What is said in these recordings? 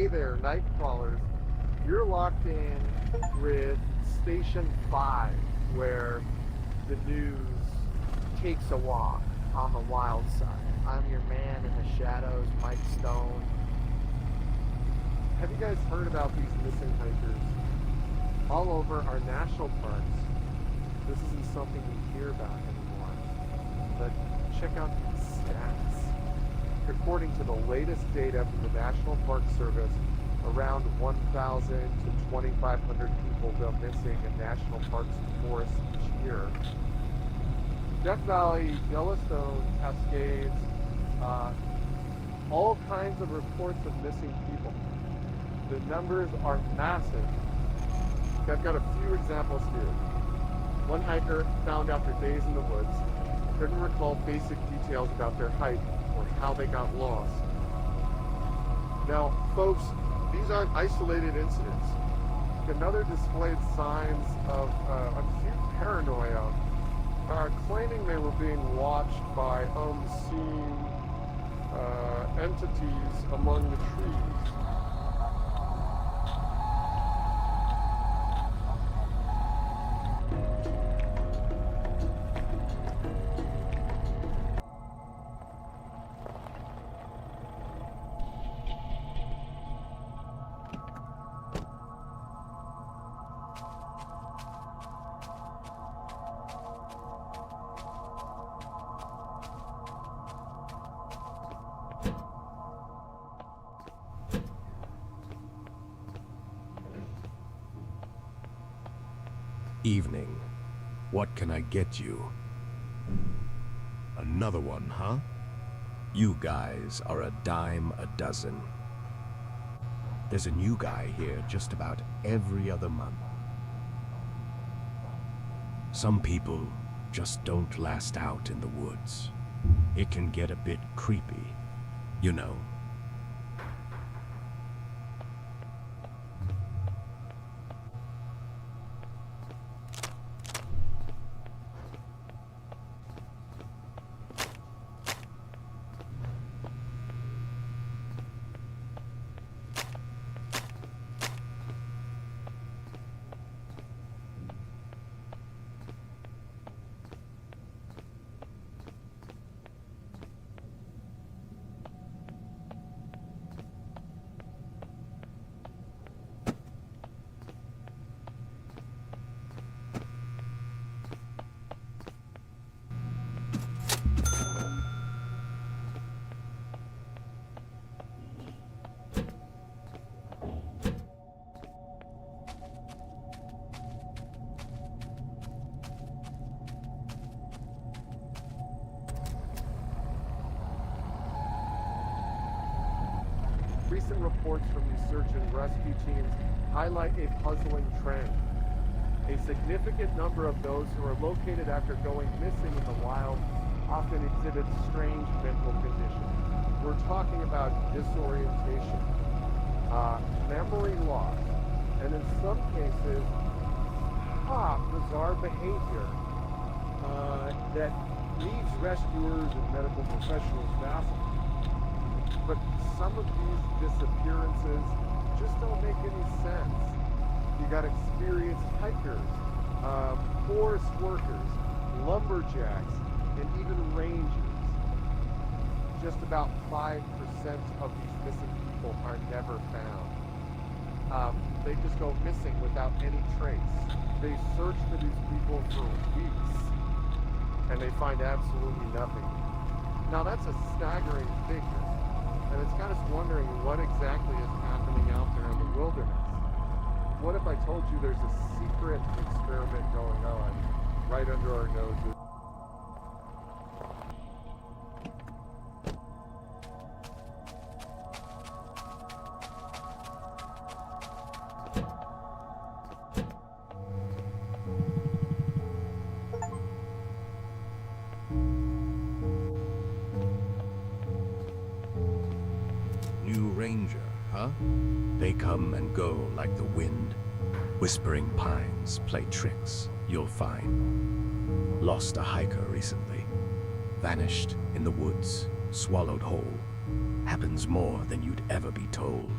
Hey there, night crawlers. You're locked in with Station 5, where the news takes a walk on the wild side. I'm your man in the shadows, Mike Stone. Have you guys heard about these missing hikers? All over our national parks, this isn't something we hear about anymore. But check out these stats. According to the latest data from the National Park Service, around 1,000 to 2,500 people go missing in national parks and forests each year. Death Valley, Yellowstone, Cascades, all kinds of reports of missing people. The numbers are massive. I've got a few examples here. One hiker found after days in the woods couldn't recall basic details about their hike or how they got lost. Now, folks, these aren't isolated incidents. Another displayed signs of acute paranoia, claiming they were being watched by unseen entities among the trees. Evening. What can I get you? Another one, huh? You guys are a dime a dozen. There's a new guy here just about every other month. Some people just don't last out in the woods. It can get a bit creepy, you know. Recent reports from these search and rescue teams highlight a puzzling trend. A significant number of those who are located after going missing in the wild often exhibit strange mental conditions. We're talking about disorientation, memory loss, and in some cases, bizarre behavior that leaves rescuers and medical professionals baffled. But some of these disappearances just don't make any sense. You got experienced hikers, forest workers, lumberjacks, and even rangers. Just about 5% of these missing people are never found. They just go missing without any trace. They search for these people for weeks, and they find absolutely nothing. Now that's a staggering figure. And it's got us wondering what exactly is happening out there in the wilderness. What if I told you there's a secret experiment going on right under our noses? Ranger, huh? They come and go like the wind. Whispering pines play tricks, you'll find. Lost a hiker recently. Vanished in the woods, swallowed whole. Happens more than you'd ever be told.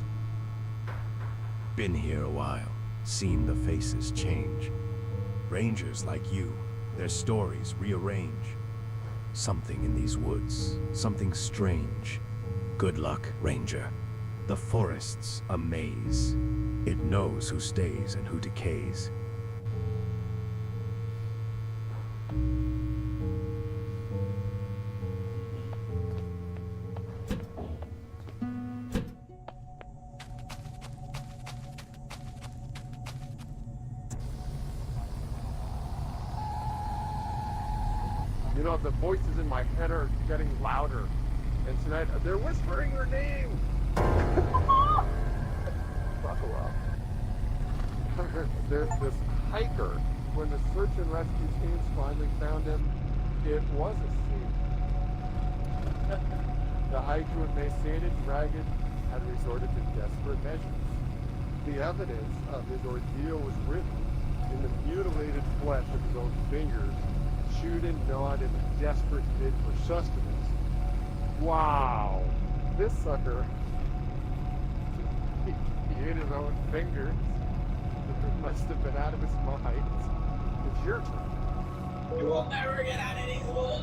Been here a while, seen the faces change. Rangers like you, their stories rearrange. Something in these woods, something strange. Good luck, Ranger. The forest's a maze. It knows who stays and who decays. You know, the voices in my head are getting louder. And tonight, they're whispering her name. Buckle up. There's this hiker. When the search and rescue teams finally found him, it was a scene. The hike to emaciated dragon had resorted to desperate measures. The evidence of his ordeal was written in the mutilated flesh of his own fingers, chewed and gnawed in a desperate bid for sustenance. Wow! This sucker, he ate his own fingers. He must have been out of his mind. It's your turn. You will never get out of these woods.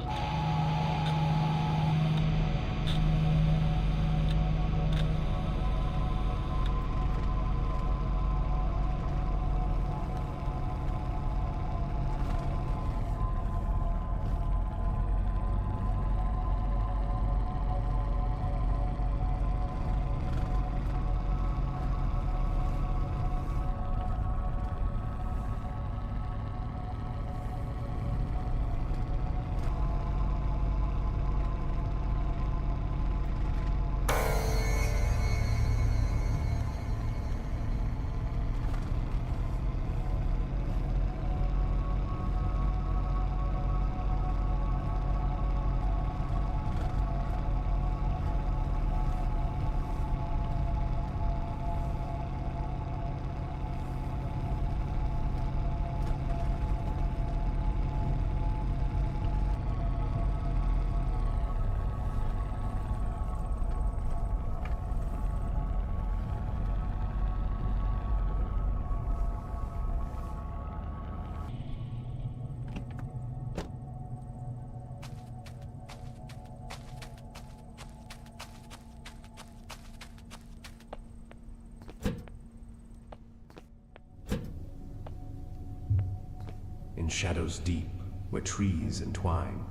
In shadows deep, where trees entwine,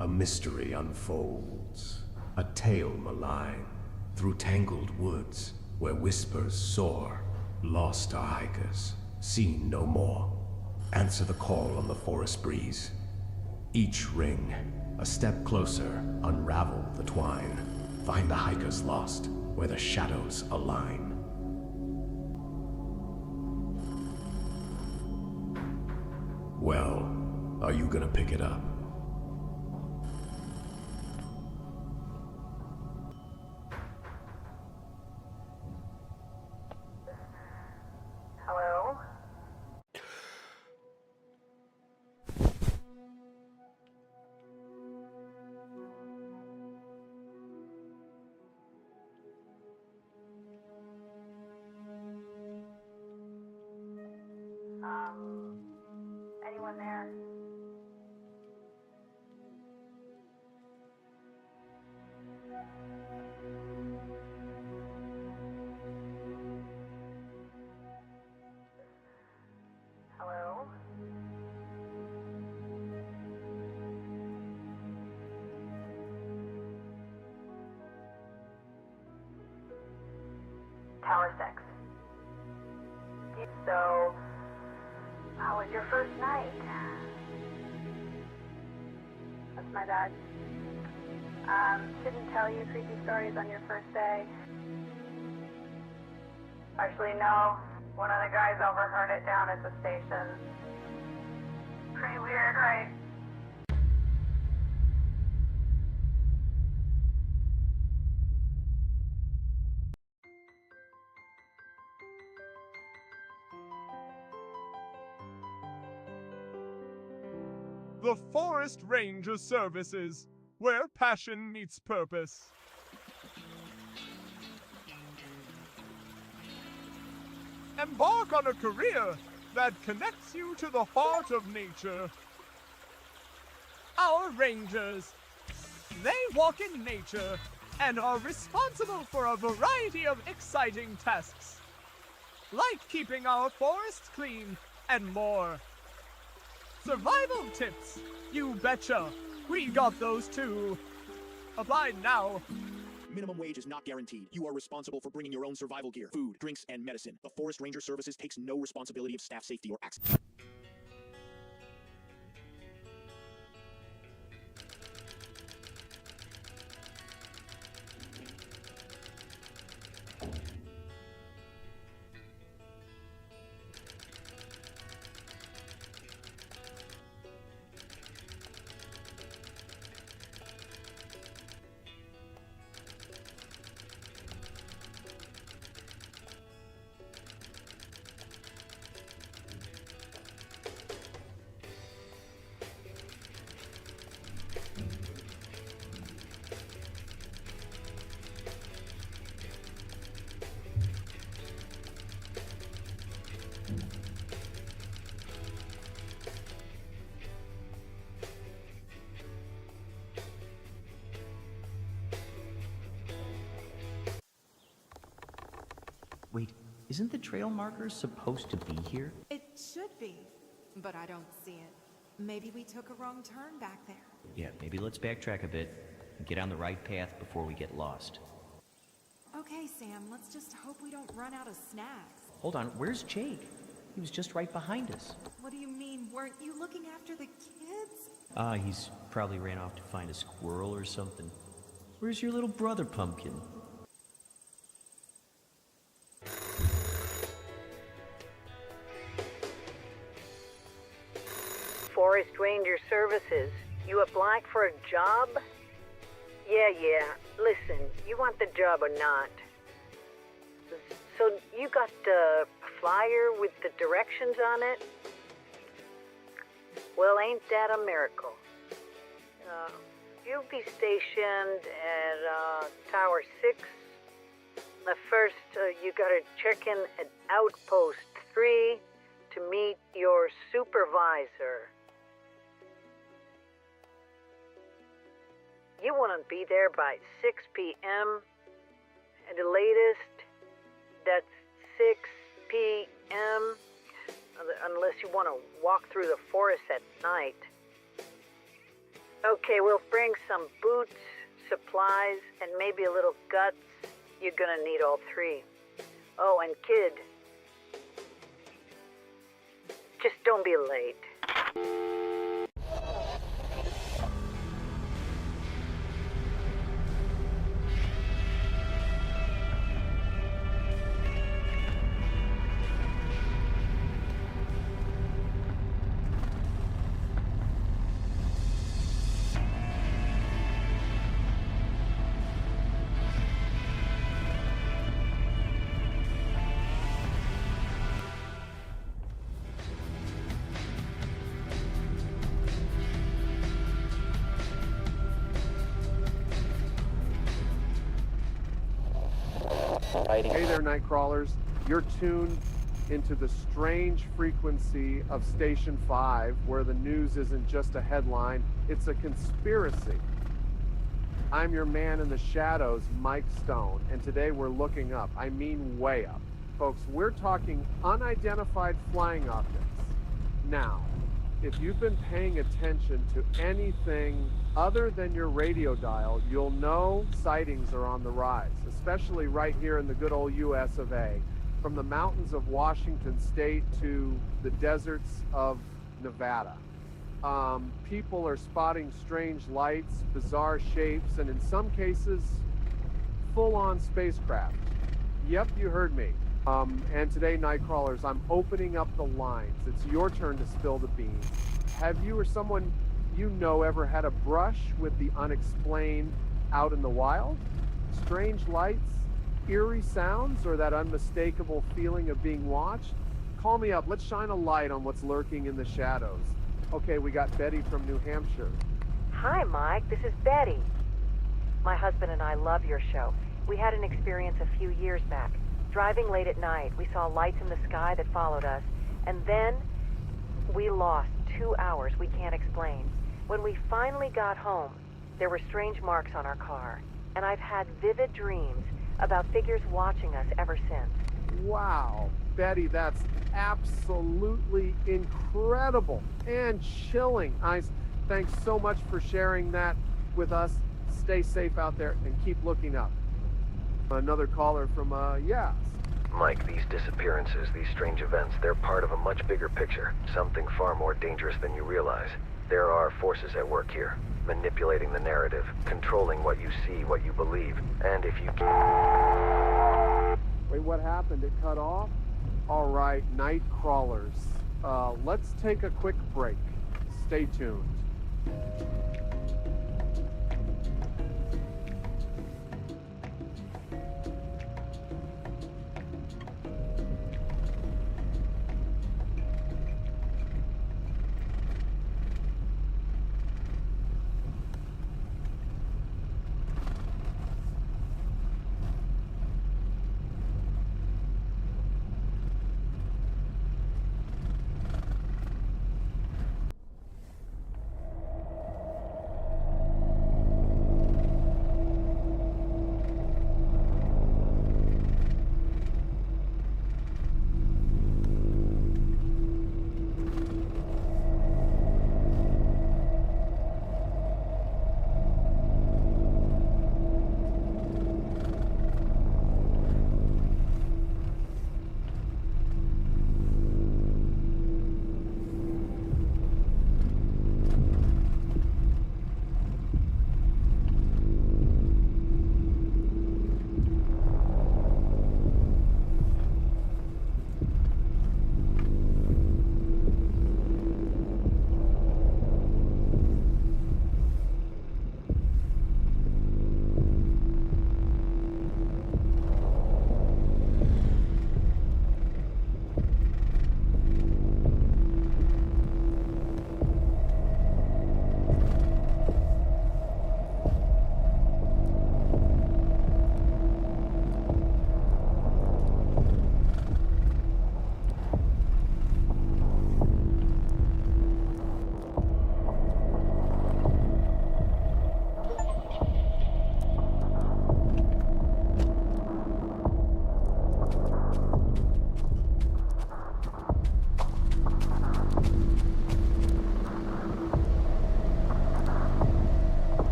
a mystery unfolds, a tale malign. Through tangled woods, where whispers soar, lost are hikers, seen no more. Answer the call on the forest breeze. Each ring, a step closer, unravel the twine. Find the hikers lost, where the shadows align. Well, are you gonna pick it up? Hello? Anyone there? Hello? Tower 6. So, how was your first night? That's my bad. Shouldn't tell you creepy stories on your first day. Actually, no. One of the guys overheard it down at the station. Pretty weird, right? The Forest Ranger Services, where passion meets purpose. Embark on a career that connects you to the heart of nature. Our rangers, they walk in nature and are responsible for a variety of exciting tasks, like keeping our forests clean and more. Survival tips, you betcha. We got those too. Apply now. Minimum wage is not guaranteed. You are responsible for bringing your own survival gear, food, drinks, and medicine. The Forest Ranger Services takes no responsibility of staff safety or accident. Wait, isn't the trail marker supposed to be here? It should be, but I don't see it. Maybe we took a wrong turn back there. Yeah, maybe let's backtrack a bit and get on the right path before we get lost. Okay, Sam, let's just hope we don't run out of snacks. Hold on, where's Jake? He was just right behind us. What do you mean? Weren't you looking after the kids? He's probably ran off to find a squirrel or something. Where's your little brother, Pumpkin? Forest Ranger Services. You applied for a job? Yeah. Listen, you want the job or not? So you got a flyer with the directions on it? Well, ain't that a miracle? You'll be stationed at Tower 6. First, you gotta check in at Outpost 3 to meet your supervisor. You want to be there by 6 p.m. At the latest. That's 6 p.m. Unless you want to walk through the forest at night. Okay, we'll bring some boots, supplies, and maybe a little guts. You're gonna need all three. Oh, and kid, just don't be late. Hey there, Nightcrawlers. You're tuned into the strange frequency of Station 5, where the news isn't just a headline, it's a conspiracy. I'm your man in the shadows, Mike Stone, and today we're looking up. I mean way up. Folks, we're talking unidentified flying objects. Now, if you've been paying attention to anything other than your radio dial, you'll know sightings are on the rise, especially right here in the good old US of A. From the mountains of Washington State to the deserts of Nevada. People are spotting strange lights, bizarre shapes, and in some cases, full-on spacecraft. Yep, you heard me. And today, Nightcrawlers, I'm opening up the lines. It's your turn to spill the beans. Have you or someone you know ever had a brush with the unexplained out in the wild? Strange lights, eerie sounds, or that unmistakable feeling of being watched? Call me up. Let's shine a light on what's lurking in the shadows. Okay, we got Betty from New Hampshire. Hi, Mike. This is Betty. My husband and I love your show. We had an experience a few years back. Driving late at night, we saw lights in the sky that followed us, and then we lost 2 hours we can't explain. When we finally got home, there were strange marks on our car, and I've had vivid dreams about figures watching us ever since. Wow, Betty, that's absolutely incredible and chilling. Thanks so much for sharing that with us. Stay safe out there and keep looking up. Another caller from, Yas. Mike, these disappearances, these strange events, they're part of a much bigger picture. Something far more dangerous than you realize. There are forces at work here, manipulating the narrative, controlling what you see, what you believe, and if you can... Wait, what happened? It cut off? All right, night crawlers. Let's take a quick break. Stay tuned.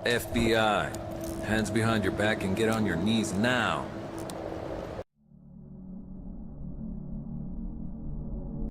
FBI, hands behind your back and get on your knees now.